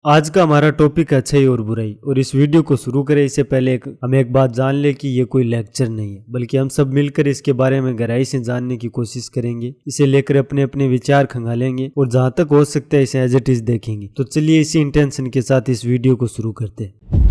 आज का हमारा टॉपिक है अच्छाई और बुराई। और इस वीडियो को शुरू करें इससे पहले हम एक बात जान ले कि ये कोई लेक्चर नहीं है, बल्कि हम सब मिलकर इसके बारे में गहराई से जानने की कोशिश करेंगे। इसे लेकर अपने अपने विचार खंगालेंगे और जहां तक हो सकता है इसे एज इट इज देखेंगे। तो चलिए इसी इंटेंशन के साथ इस वीडियो को शुरू करते हैं।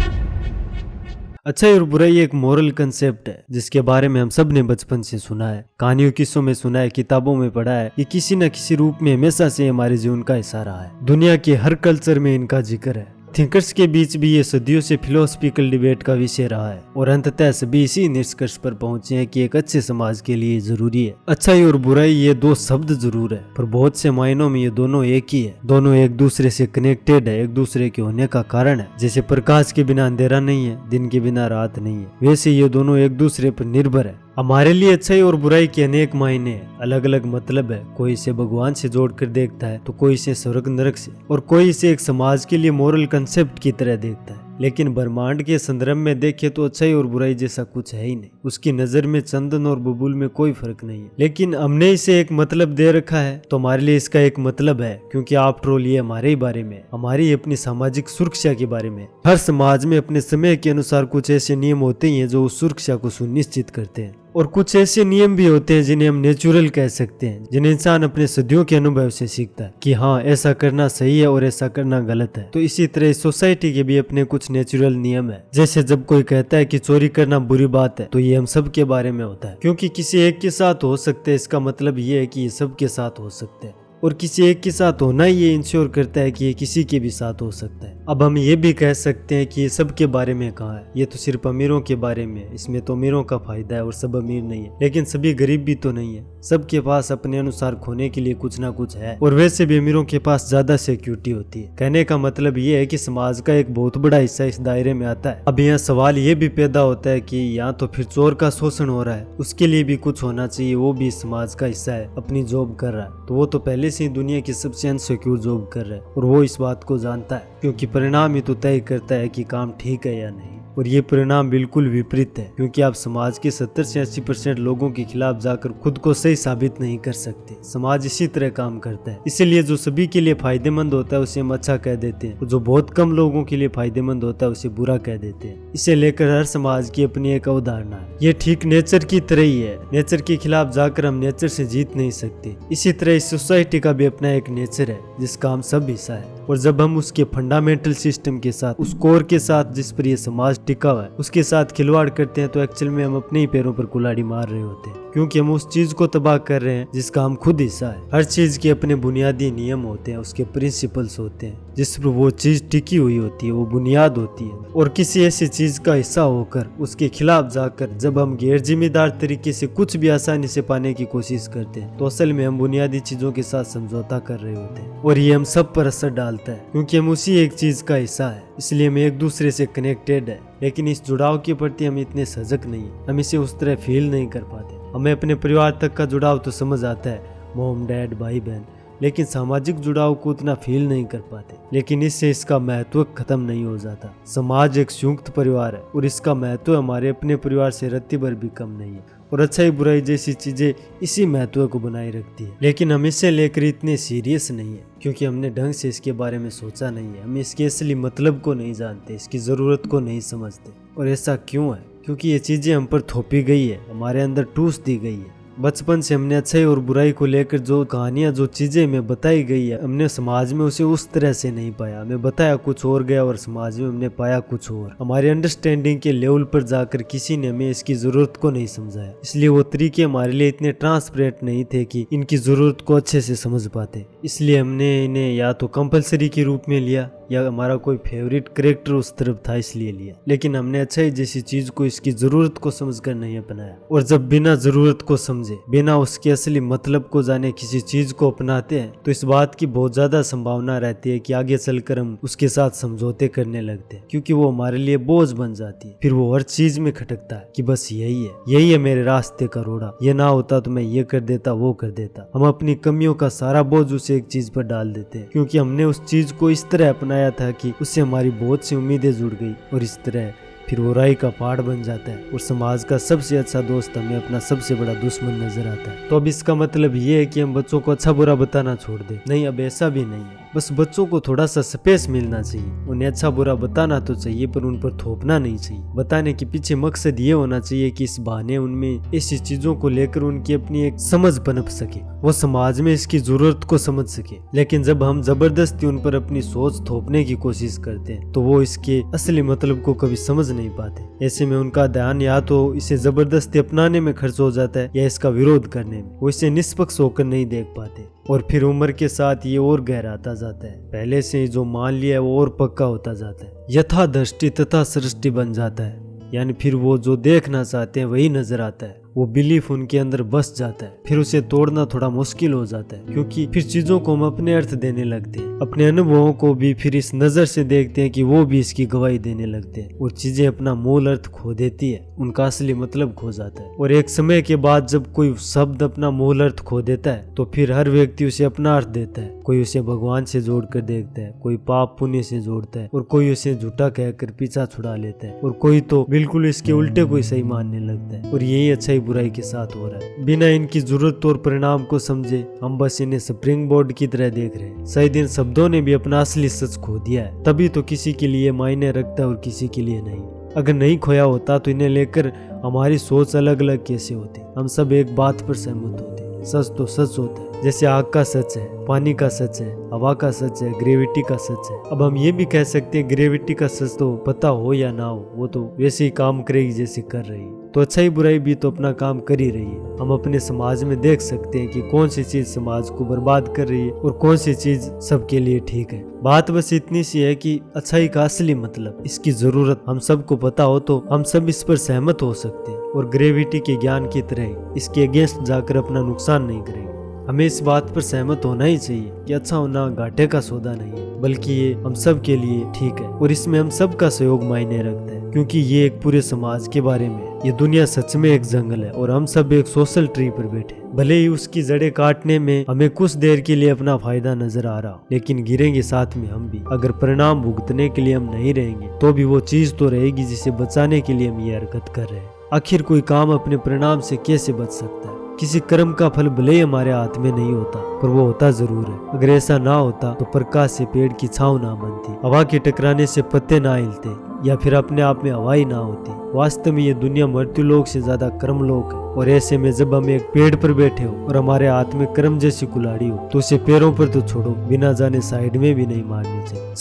अच्छाई और बुराई एक मोरल कंसेप्ट है जिसके बारे में हम सब ने बचपन से सुना है, कहानियों किस्सों में सुना है, किताबों में पढ़ा है। ये किसी न किसी रूप में हमेशा से हमारे जीवन का हिस्सा रहा है। दुनिया के हर कल्चर में इनका जिक्र है। थिंकर्स के बीच भी ये सदियों से फिलोसफिकल डिबेट का विषय रहा है और अंततः सभी इसी निष्कर्ष पर पहुंचे हैं कि एक अच्छे समाज के लिए जरूरी है। अच्छाई और बुराई ये दो शब्द जरूर है, पर बहुत से मायनों में ये दोनों एक ही है। दोनों एक दूसरे से कनेक्टेड है, एक दूसरे के होने का कारण है। जैसे प्रकाश के बिना अंधेरा नहीं है, दिन के बिना रात नहीं है, वैसे ये दोनों एक दूसरे पर निर्भर है। हमारे लिए अच्छाई और बुराई के अनेक मायने हैं, अलग अलग मतलब है। कोई इसे भगवान से जोड़कर देखता है तो कोई इसे स्वर्ग नरक से, और कोई इसे एक समाज के लिए मोरल कंसेप्ट की तरह देखता है। लेकिन ब्रह्मांड के संदर्भ में देखें तो अच्छाई और बुराई जैसा कुछ है ही नहीं। उसकी नजर में चंदन और बबूल में कोई फर्क नहीं है, लेकिन हमने इसे एक मतलब दे रखा है तो हमारे लिए इसका एक मतलब है, क्योंकि आफ्टर ऑल ये हमारे ही बारे में, हमारी अपनी सामाजिक सुरक्षा के बारे में। हर समाज में अपने समय के अनुसार कुछ ऐसे नियम होते हैं जो उस सुरक्षा को सुनिश्चित करते हैं, और कुछ ऐसे नियम भी होते हैं जिन्हें हम नेचुरल कह सकते हैं, जिन्हें इंसान अपने सदियों के अनुभव से सीखता है कि हाँ ऐसा करना सही है और ऐसा करना गलत है। तो इसी तरह सोसाइटी के भी अपने कुछ नेचुरल नियम है। जैसे जब कोई कहता है कि चोरी करना बुरी बात है, तो ये हम सब के बारे में होता है, क्योंकि किसी एक के साथ हो सकते हैं इसका मतलब ये है कि ये सब के साथ हो सकते हैं, और किसी एक के साथ होना ही ये इंश्योर करता है कि ये किसी के भी साथ हो सकता है। अब हम ये भी कह सकते हैं कि ये सब के बारे में कहाँ है, ये तो सिर्फ अमीरों के बारे में है, इसमें तो अमीरों का फायदा है और सब अमीर नहीं है। लेकिन सभी गरीब भी तो नहीं है, सबके पास अपने अनुसार खोने के लिए कुछ ना कुछ है, और वैसे भी अमीरों के पास ज्यादा सिक्योरिटी होती है। कहने का मतलब ये है कि समाज का एक बहुत बड़ा हिस्सा इस दायरे में आता है। अब यहाँ सवाल ये भी पैदा होता है कि यहाँ तो फिर चोर का शोषण हो रहा है, उसके लिए भी कुछ होना चाहिए, वो भी समाज का हिस्सा है, अपनी जॉब कर रहा है, तो वो तो पहले से ही दुनिया की सबसे अनसिक्योर जॉब कर रहा है और वो इस बात को जानता है, क्योंकि परिणाम ही तो तय करता है कि काम ठीक है या नहीं। और ये परिणाम बिल्कुल विपरीत है, क्योंकि आप समाज के 70 से 80% लोगों के खिलाफ जाकर खुद को सही साबित नहीं कर सकते। समाज इसी तरह काम करता है, इसीलिए जो सभी के लिए फायदेमंद होता है उसे हम अच्छा कह देते हैं, और जो बहुत कम लोगों के लिए फायदेमंद होता है उसे बुरा कह देते हैं। इसे लेकर हर समाज की अपनी एक अवधारणा है। ये ठीक नेचर की तरह ही है, नेचर के खिलाफ जाकर हम नेचर से जीत नहीं सकते। इसी तरह इस सोसाइटी का भी अपना एक नेचर है जिसका हम सब हिस्सा है, और जब हम उसके फंडामेंटल सिस्टम के साथ, उस कोर के साथ जिस पर ये समाज टिका हुआ है, उसके साथ खिलवाड़ करते हैं तो एक्चुअल में हम अपने ही पैरों पर कुल्हाड़ी मार रहे होते हैं, क्योंकि हम उस चीज को तबाह कर रहे हैं जिसका हम खुद हिस्सा है। हर चीज के अपने बुनियादी नियम होते हैं, उसके प्रिंसिपल्स होते हैं, जिस पर वो चीज टिकी हुई होती है, वो बुनियाद होती है। और किसी ऐसी चीज का हिस्सा होकर उसके खिलाफ जाकर जब हम गैर जिम्मेदार तरीके से कुछ भी आसानी से पाने की कोशिश करते हैं, तो असल में हम बुनियादी चीजों के साथ समझौता कर रहे होते हैं, और ये हम सब पर असर डालता है, क्योंकि हम उसी एक चीज का हिस्सा है, इसलिए हम एक दूसरे से कनेक्टेड है। लेकिन इस जुड़ाव के प्रति हम इतने सजग नहीं है, हम इसे उस तरह फील नहीं कर पाते। हमें अपने परिवार तक का जुड़ाव तो समझ आता है, मॉम डैड भाई बहन, लेकिन सामाजिक जुड़ाव को उतना फील नहीं कर पाते। लेकिन इससे इसका महत्व खत्म नहीं हो जाता। समाज एक संयुक्त परिवार है और इसका महत्व हमारे अपने परिवार से रत्ती भर भी कम नहीं है, और अच्छाई बुराई जैसी चीजें इसी महत्व को बनाए रखती है। लेकिन हम इसे लेकर इतने सीरियस नहीं है, क्योंकि हमने ढंग से इसके बारे में सोचा नहीं है। हम इसके असली मतलब को नहीं जानते, इसकी जरूरत को नहीं समझते। और ऐसा क्यों है? क्योंकि ये चीजें हम पर थोपी गई है, हमारे अंदर ठूस दी गई है। बचपन से हमने अच्छाई और बुराई को लेकर जो कहानियां, जो चीजें हमें बताई गई है, हमने समाज में उसे उस तरह से नहीं पाया। हमें बताया कुछ और गया और समाज में हमने पाया कुछ और। हमारे अंडरस्टैंडिंग के लेवल पर जाकर किसी ने हमें इसकी जरूरत को नहीं समझाया, इसलिए वो तरीके हमारे लिए इतने ट्रांसपेरेंट नहीं थे कि इनकी जरूरत को अच्छे से समझ पाते। इसलिए हमने इन्हें या तो कंपलसरी के रूप में लिया, या हमारा कोई फेवरेट कैरेक्टर उस तरफ था इसलिए लिया। लेकिन हमने अच्छाई जैसी चीज को इसकी जरूरत को समझकर नहीं अपनाया। और जब बिना जरूरत को समझे, बिना उसके असली मतलब को जाने किसी चीज को अपनाते हैं, तो इस बात की बहुत ज्यादा संभावना रहती है कि आगे चलकर हम उसके साथ समझौते करने लगते हैं, क्योंकि वो हमारे लिए बोझ बन जाती है। फिर वो हर चीज में खटकता है कि बस यही है मेरे रास्ते का रोड़ा, ये ना होता तो मैं ये कर देता, वो कर देता। हम अपनी कमियों का सारा बोझ उसे एक चीज पर डाल देते हैं, क्योंकि हमने उस चीज को इस तरह अपनाया था कि उससे हमारी बहुत सी उम्मीदें जुड़ गई, और इस तरह फिर वो राई का पहाड़ बन जाता है, और समाज का सबसे अच्छा दोस्त हमें अपना सबसे बड़ा दुश्मन नजर आता है। तो अब इसका मतलब ये है कि हम बच्चों को अच्छा बुरा बताना छोड़ दें? नहीं, अब ऐसा भी नहीं है। बस बच्चों को थोड़ा सा स्पेस मिलना चाहिए। उन्हें अच्छा बुरा बताना तो चाहिए पर उन पर थोपना नहीं चाहिए। बताने के पीछे मकसद ये होना चाहिए कि इस बहाने उनमें ऐसी चीजों को लेकर उनकी अपनी एक समझ पनप सके, वो समाज में इसकी जरूरत को समझ सके। लेकिन जब हम जबरदस्ती उन पर अपनी सोच थोपने की कोशिश करते हैं तो वो इसके असली मतलब को कभी समझ नहीं पाते। ऐसे में उनका ध्यान या तो इसे जबरदस्ती अपनाने में खर्च हो जाता है या इसका विरोध करने में। वो इसे निष्पक्ष होकर नहीं देख पाते और फिर उम्र के साथ ये और गहराता जाता है। पहले से जो मान लिया है वो और पक्का होता जाता है। यथा दृष्टि तथा सृष्टि बन जाता है, यानी फिर वो जो देखना चाहते हैं वही नजर आता है। वो बिलीफ उनके अंदर बस जाता है। फिर उसे तोड़ना थोड़ा मुश्किल हो जाता है क्योंकि फिर चीजों को हम अपने अर्थ देने लगते हैं। अपने अनुभवों को भी फिर इस नजर से देखते हैं कि वो भी इसकी गवाही देने लगते हैं और चीजें अपना मूल अर्थ खो देती है, उनका असली मतलब खो जाता है। और एक समय के बाद जब कोई शब्द अपना मूल अर्थ खो देता है तो फिर हर व्यक्ति उसे अपना अर्थ देता है। कोई उसे भगवान से जोड़कर देखता है, कोई पाप पुण्य से जोड़ता है और कोई उसे झूठा कहकर पीछा छुड़ा लेता है और कोई तो बिल्कुल इसके उल्टे कोई सही मानने लगता है। और यही अच्छाई बुराई के साथ हो रहा है। बिना इनकी जरूरत और परिणाम को समझे हम बस इन्हें स्प्रिंग बोर्ड की तरह देख रहे हैं। शायद इन शब्दों ने भी अपना असली सच खो दिया है, तभी तो किसी के लिए मायने रखता है और किसी के लिए नहीं। अगर नहीं खोया होता तो इन्हें लेकर हमारी सोच अलग अलग कैसे होती। हम सब एक बात पर सहमत होते, सच तो सच होता है। जैसे आग का सच है, पानी का सच है, हवा का सच है, ग्रेविटी का सच है। अब हम ये भी कह सकते हैं ग्रेविटी का सच तो पता हो या ना हो, वो तो वैसे ही काम करेगी जैसे कर रही है। तो अच्छाई बुराई भी तो अपना काम कर ही रही है। हम अपने समाज में देख सकते हैं कि कौन सी चीज समाज को बर्बाद कर रही है और कौन सी चीज सबके लिए ठीक है। बात बस इतनी सी है कि अच्छाई का असली मतलब, इसकी जरूरत हम सबको पता हो तो हम सब इस पर सहमत हो सकते हैं और ग्रेविटी के ज्ञान की तरह इसके अगेंस्ट जाकर अपना नुकसान नहीं करेंगे। हमें इस बात पर सहमत होना ही चाहिए कि अच्छा होना घाटे का सौदा नहीं है, बल्कि ये हम सब के लिए ठीक है और इसमें हम सब का सहयोग मायने रखता है, क्योंकि ये एक पूरे समाज के बारे में। ये दुनिया सच में एक जंगल है और हम सब एक सोशल ट्री पर बैठे। भले ही उसकी जड़ें काटने में हमें कुछ देर के लिए अपना फायदा नजर आ रहा हो, लेकिन गिरेंगे साथ में हम भी। अगर परिणाम भुगतने के लिए हम नहीं रहेंगे तो भी वो चीज तो रहेगी जिसे बचाने के लिए हम ये हरकत कर रहे हैं। आखिर कोई काम अपने परिणाम से कैसे बच सकता है? किसी कर्म का फल भले ही हमारे हाथ में नहीं होता पर वो होता जरूर है। अगर ऐसा ना होता तो प्रकाश से पेड़ की छांव ना बनती, हवा के टकराने से पत्ते ना हिलते या फिर अपने आप में हवा ही ना होती। वास्तव में ये दुनिया मृत्यु लोक से ज्यादा कर्म लोक है और ऐसे में जब हम एक पेड़ पर बैठे हो और हमारे हाथ में कर्म जैसी कुल्हाड़ी हो तो उसे पैरों पर तो छोड़ो, बिना जाने साइड में भी नहीं मारनी चाहिए।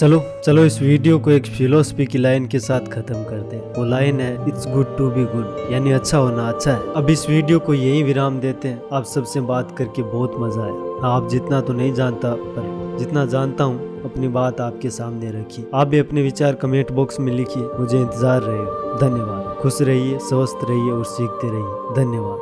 चलो इस वीडियो को एक फिलोसफी की लाइन के साथ खत्म करते हैं। वो लाइन है it's good to be good, यानी अच्छा होना अच्छा है। अब इस वीडियो को यही विराम देते हैं। आप सबसे बात करके बहुत मजा आया। आप जितना तो नहीं जानता पर जितना जानता हूँ अपनी बात आपके सामने रखी। आप भी अपने विचार कमेंट बॉक्स में लिखिए, मुझे इंतजार रहेगा। धन्यवाद। खुश रहिए, स्वस्थ रहिए और सीखते रहिए। धन्यवाद।